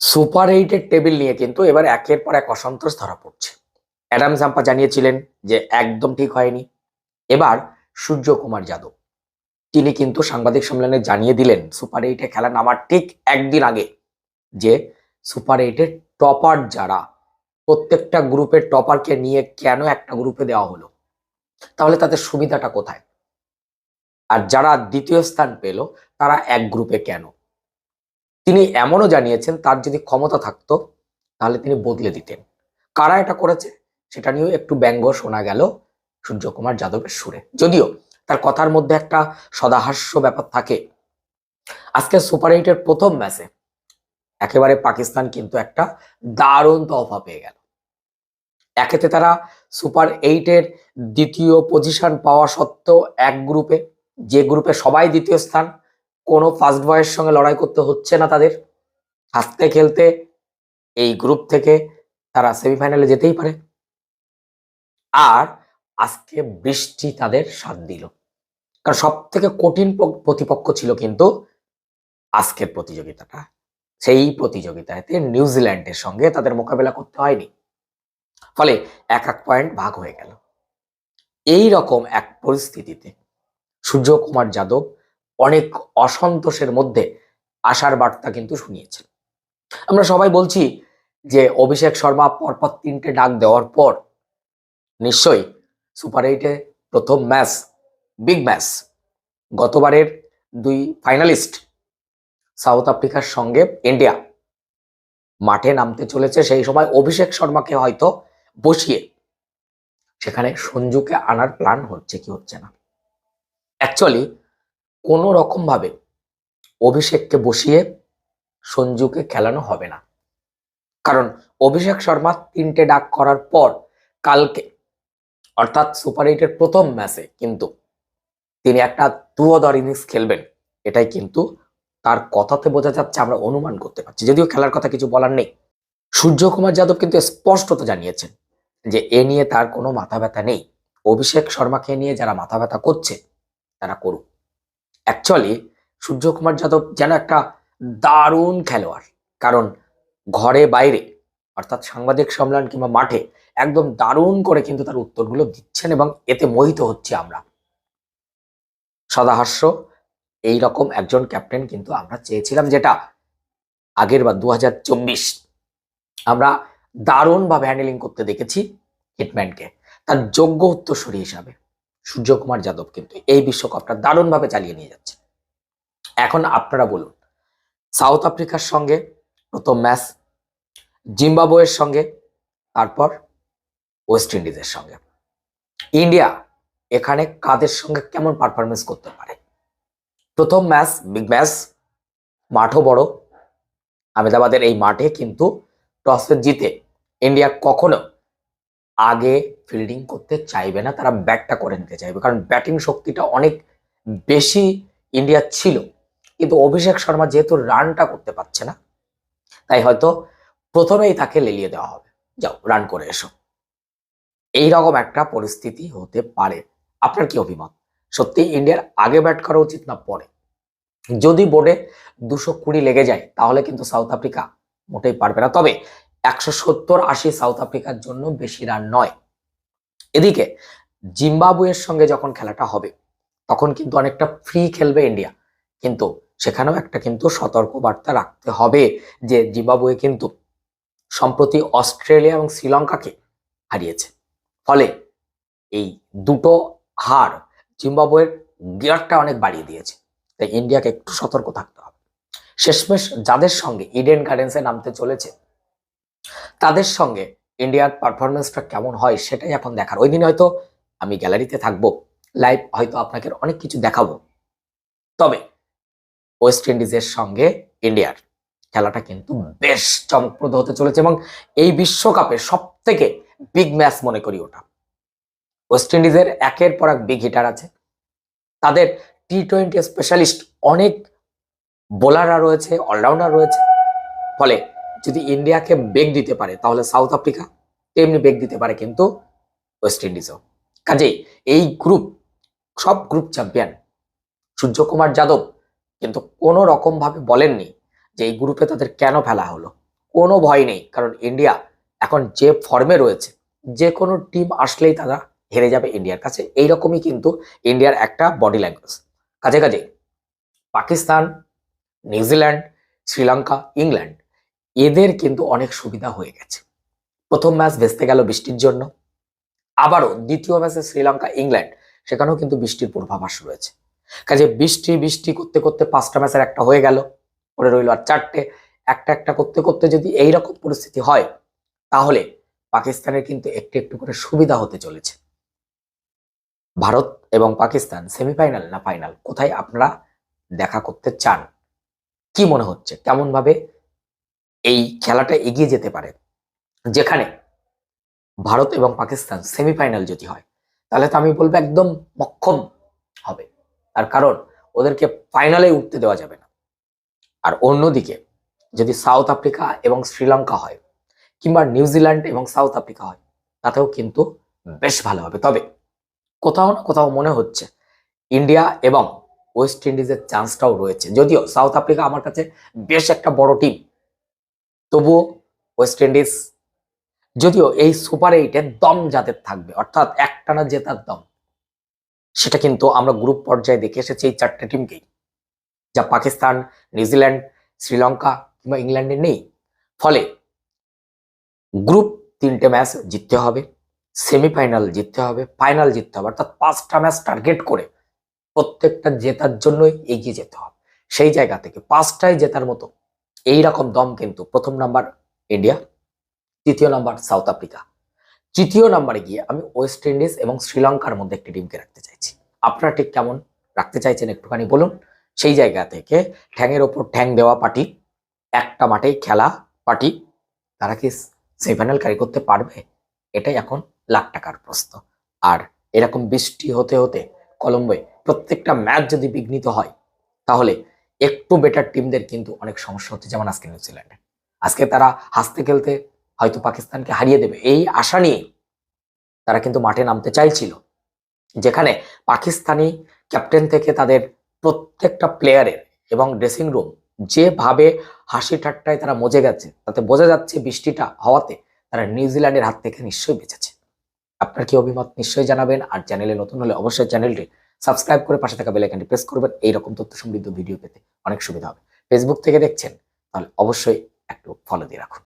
Super এইটের table নিয়ে কিন্তু এবার একের পর এক অসন্তোষ ধরা পড়ছে। অ্যাডাম জাম্পা জানিয়েছিলেন যে একদম ঠিক হয়নি। এবার সূর্যকুমার যাদব তিনি কিন্তু সাংবাদিক সম্মেলনে জানিয়ে দিলেন সুপার এইটে খেলা নামার ঠিক একদিন আগে যে সুপার এইটের টপার যারা, প্রত্যেকটা গ্রুপের টপারকে নিয়ে কেন একটা গ্রুপে দেওয়া হলো, তাহলে তাদের সুবিধাটা কোথায়? আর যারা দ্বিতীয় স্থান পেল তারা এক গ্রুপে কেন? তিনি এমনও জানিয়েছেন তার যদি ক্ষমতা থাকতো তাহলে তিনি বদলে দিতেন। কারা এটা করেছে সেটা নিয়েও একটু ব্যঙ্গ শোনা গেল সূর্যকুমার যাদবের সুরে, যদিও তার কথার মধ্যে একটা সদাহাস্য ব্যাপার থাকে। আজকে সুপার এইটের প্রথম ম্যাচে একেবারে পাকিস্তান কিন্তু একটা দারুণ তহফা পেয়ে গেল। একেতে তারা সুপার এইটের দ্বিতীয় পজিশন পাওয়া সত্ত্বেও এক গ্রুপে, যে গ্রুপে সবাই দ্বিতীয় স্থান, কোনো ফার্স্ট বয়ের সঙ্গে লড়াই করতে হচ্ছে না তাদের, হাসতে খেলতে এই গ্রুপ থেকে তারা সেমিফাইনালে যেতেই পারে। আর আজকে বৃষ্টি তাদের সাথ দিল, কারণ সব থেকে কঠিন প্রতিপক্ষ ছিল কিন্তু আজকের প্রতিযোগিতাটা। সেই প্রতিযোগিতাতে নিউজিল্যান্ডের সঙ্গে তাদের মোকাবেলা করতে হয়নি, ফলে এক এক পয়েন্ট ভাগ হয়ে গেল। এই রকম এক পরিস্থিতিতে সূর্যকুমার যাদব অনেক অসন্তোষের মধ্যে আশার বার্তা কিন্তু শুনিয়েছেন। আমরা সবাই বলছি যে অভিষেক শর্মা পরপর 3টে ডাক দেওয়ার পর নিশ্চয়ই সুপার এইটে প্রথম ম্যাচ, বিগ ম্যাচ, গতবারের 2 ফাইনালিস্ট সাউথ আফ্রিকার সঙ্গে ইন্ডিয়া মাঠে নামতে চলেছে। সেই সময় অভিষেক শর্মাকে হয়তো বসিয়ে সেখানে সঞ্জুকে আনার প্ল্যান হচ্ছে কি হচ্ছে না। অ্যাকচুয়ালি কোনো রকম ভাবে অভিষেককে বসিয়ে সঞ্জুকে খেলানো হবে না, কারণ অভিষেক শর্মা 3টে ডাক করার পর কালকে অর্থাৎ সুপার এইটের প্রথম ম্যাচে কিন্তু তিনি একটা দুয়দর ইনিংস খেলবেন, এটাই কিন্তু তার কথাতে বোঝা যাচ্ছে, আমরা অনুমান করতে পারছি, যদিও খেলার কথা কিছু বলার নেই। সূর্যকুমার যাদব কিন্তু স্পষ্টত জানিয়েছেন যে এ নিয়ে তার কোনো মাথা ব্যথা নেই। অভিষেক শর্মাকে নিয়ে যারা মাথা ব্যথা করছে তারা করুক। অ্যাকচুয়ালি সূর্যকুমার যাদব যেন একটা দারুণ খেলোয়াড়, কারণ ঘরে বাইরে অর্থাৎ সাংবাদিক সম্মেলন কিংবা মাঠে একদম দারুণ করে কিন্তু তার উত্তরগুলো দিচ্ছেন এবং এতে মোহিত হচ্ছি আমরা। সদাহাস্য এইরকম একজন ক্যাপ্টেন কিন্তু আমরা চেয়েছিলাম, যেটা আগের বার 2024 আমরা দারুণভাবে হ্যান্ডেলিং করতে দেখেছি হিটম্যানকে। তার যোগ্য উত্তরসূরি হিসাবে সূর্যকুমার যাদব কিন্তু এই বিশ্বকাপটা দারুণভাবে চালিয়ে নিয়ে যাচ্ছে। এখন আপনারা বলুন, সাউথ আফ্রিকার সঙ্গে প্রথম ম্যাচ, জিম্বাবুয়ের সঙ্গে, তারপর ওয়েস্ট ইন্ডিজের সঙ্গে, ইন্ডিয়া এখানে কাদের সঙ্গে কেমন পারফরমেন্স করতে পারে? প্রথম ম্যাচ, বিগ ম্যাচ, মাঠও বড়, আহমেদাবাদের এই মাঠে কিন্তু টসে জিতে ইন্ডিয়া কখনো আগে ফিল্ডিং করতে চাইবে না, তারা ব্যাটটা করে নিতে চাইবে, কারণ ব্যাটিং শক্তিটা অনেক বেশি ইন্ডিয়া ছিল, কিন্তু অভিষেক শর্মা যেহেতু রানটা করতে পারছে না, তাই হয়তো প্রথমেই তাকে লেলিয়ে দেওয়া হবে, যাও রান করে এসো। এইরকম একটা পরিস্থিতি হতে পারে। আপনার কি অভিমত? সত্যি ইন্ডিয়ার আগে ব্যাট করা উচিত না পরে? যদি বোর্ডে 220 লেগে যায় তাহলে কিন্তু সাউথ আফ্রিকা মোটেই পারবে না, তবে 170-80 সাউথ আফ্রিকার জন্য বেশি রান নয়। এদিকে জিম্বাবুয়ের সঙ্গে যখন খেলাটা হবে তখন কিন্তু অনেকটা ফ্রি খেলবে ইন্ডিয়া, কিন্তু সেখানেও একটা কিন্তু সতর্ক বার্তা রাখতে হবে যে জিম্বাবুয়ে কিন্তু সম্প্রতি অস্ট্রেলিয়া এবং শ্রীলঙ্কাকে হারিয়েছে, ফলে এই দুটো হার জিম্বাবুয়ের গিয়ারটা অনেক বাড়িয়ে দিয়েছে, তাই ইন্ডিয়াকে একটু সতর্ক থাকতে হবে। শেষমেশ যাদের সঙ্গে ইডেন গার্ডেন্সে নামতে চলেছে তাদের সঙ্গে ইন্ডিয়ার পারফরমেন্সটা কেমন হয় সেটাই এখন দেখার। ওই দিন হয়তো আমি গ্যালারিতে থাকবো, লাইভ হয়তো আপনাকে অনেক কিছু দেখাবো, তবে ওয়েস্ট ইন্ডিজের সঙ্গে ইন্ডিয়ার খেলাটা কিন্তু বেশ চমকপ্রদ হতে চলেছে এবং এই বিশ্বকাপে সব থেকে বিগ ম্যাচ মনে করি ওটা। ওয়েস্ট ইন্ডিজের একের পর এক বিগ হিটার আছে, তাদের টি-20 স্পেশালিস্ট অনেক বোলাররা রয়েছে, অলরাউন্ডার রয়েছে, ফলে যদি ইন্ডিয়াকে বেগ দিতে পারে তাহলে সাউথ আফ্রিকা তেমনি বেগ দিতে পারে কিন্তু ওয়েস্ট ইন্ডিজও। কাজেই এই গ্রুপ, সব গ্রুপ চ্যাম্পিয়ন। সূর্যকুমার যাদব কিন্তু কোনো রকম ভাবে বলেননি যে এই গ্রুপে তাদের কেন ফেলা হলো, কোনো ভয় নেই, কারণ ইন্ডিয়া এখন যে ফর্মে রয়েছে, যে কোনো টিম আসলেই তারা হেরে যাবে ইন্ডিয়ার কাছে। এইরকমই কিন্তু ইন্ডিয়ার একটা বডি ল্যাঙ্গুয়েজ। কাজে কাজে পাকিস্তান, নিউজিল্যান্ড, শ্রীলঙ্কা, ইংল্যান্ড এদের কিন্তু অনেক সুবিধা হয়ে গেছে। প্রথম ম্যাচ ভেস্তে গেল বৃষ্টির জন্য, আবারও দ্বিতীয় ম্যাচে শ্রীলঙ্কা ইংল্যান্ড, সেখানেও কিন্তু বৃষ্টির পূর্বাভাস রয়েছে। কাজে বৃষ্টি বৃষ্টি করতে করতে 5টা ম্যাচের একটা হয়ে গেল, পরে রইল আর 4টে। একটা একটা করতে করতে যদি এইরকম পরিস্থিতি হয়, তাহলে পাকিস্তানের কিন্তু একটু একটু করে সুবিধা হতে চলেছে। ভারত এবং পাকিস্তান সেমিফাইনাল না ফাইনাল, কোথায় আপনারা দেখা করতে চান? কি মনে হচ্ছে কেমন ভাবে এই খেলাটা এগিয়ে যেতে পারে? যেখানে ভারত এবং পাকিস্তান সেমিফাইনাল যদি হয়, তাহলে তো আমি বলবো একদম মক্ষম হবে। তার কারণ ওদেরকে ফাইনালে উঠতে দেওয়া যাবে না। আর অন্যদিকে যদি সাউথ আফ্রিকা এবং শ্রীলঙ্কা হয়, কিংবা নিউজিল্যান্ড এবং সাউথ আফ্রিকা হয়, তাতেও কিন্তু বেশ ভালো হবে। তবে কোথাও না কোথাও মনে হচ্ছে ইন্ডিয়া এবং ওয়েস্ট ইন্ডিজের চান্সটাও রয়েছে। যদিও সাউথ আফ্রিকা আমার কাছে বেশ একটা বড় টিম, তবুও ওয়েস্ট ইন্ডিজ, যদিও এই সুপার 8-এর দম যাদের থাকবে, অর্থাৎ একটানা জেতার দম, সেটা কিন্তু আমরা গ্রুপ পর্যায়ে দেখে এসেছি এই 4টে টিমকেই, যা পাকিস্তান, নিউজিল্যান্ড, শ্রীলঙ্কা কিংবা ইংল্যান্ডে নেই। ফলে গ্রুপ 3টে ম্যাচ জিততে হবে, সেমিফাইনাল জিততে হবে, ফাইনাল জিততে হবে, অর্থাৎ 5টা ম্যাচ টার্গেট করে প্রত্যেকটা জেতার জন্যই এগিয়ে যেতে হবে। সেই জায়গা থেকে 5টাই জেতার মতো এইরকম দম কিন্তু প্রথম নাম্বার ইন্ডিয়া, তৃতীয় নাম্বার সাউথ আফ্রিকা, তৃতীয় নাম্বারে গিয়ে আমি ওয়েস্ট ইন্ডিজ এবং শ্রীলঙ্কার মধ্যে একটি টিমকে রাখতে চাইছি। আপনারা ঠিক কেমন রাখতে চাইছেন একটুখানি বলুন। সেই জায়গা থেকে ঠ্যাংয়ের ওপর ঠ্যাং দেওয়া পার্টি, একটা মাঠেই খেলা পার্টি, তারা কি সেমিফাইনাল ক্যারি করতে পারবে? এটাই এখন লাখ টাকার প্রশ্ন। আর এরকম বৃষ্টি হতে হতে কলম্বোয় প্রত্যেকটা ম্যাচ যদি বিঘ্নিত হয়, তাহলে একটু বেটার টিমদের কিন্তু অনেক সমস্যা হচ্ছে। যেমন আজকে নিউজিল্যান্ডে, আজকে তারা হাসতে খেলতে হয়তো পাকিস্তানকে হারিয়ে দেবে এই আশা নিয়ে তারা কিন্তু মাঠে নামতে চাইছিল, যেখানে পাকিস্তানি ক্যাপ্টেন থেকে তাদের প্রত্যেকটা প্লেয়ারের এবং ড্রেসিং রুম যেভাবে হাসি ঠাট্টায় তারা মজে গেছে, তাতে বোঝা যাচ্ছে বৃষ্টিটা হওয়াতে তারা নিউজিল্যান্ডের হাত থেকে নিশ্চয়ই বেঁচেছে। আপনার কি অভিমত নিশ্চয়ই জানাবেন। আর চ্যানেলে নতুন হলে অবশ্যই চ্যানেলটি সাবস্ক্রাইব করে পাশে থাকা বেল আইকনটি প্রেস করবেন। এইরকম তথ্য সমৃদ্ধ ভিডিও পেতে অনেক সুবিধা হবে। ফেসবুক থেকে দেখছেন তাহলে অবশ্যই একটু ফলো দিয়ে রাখুন।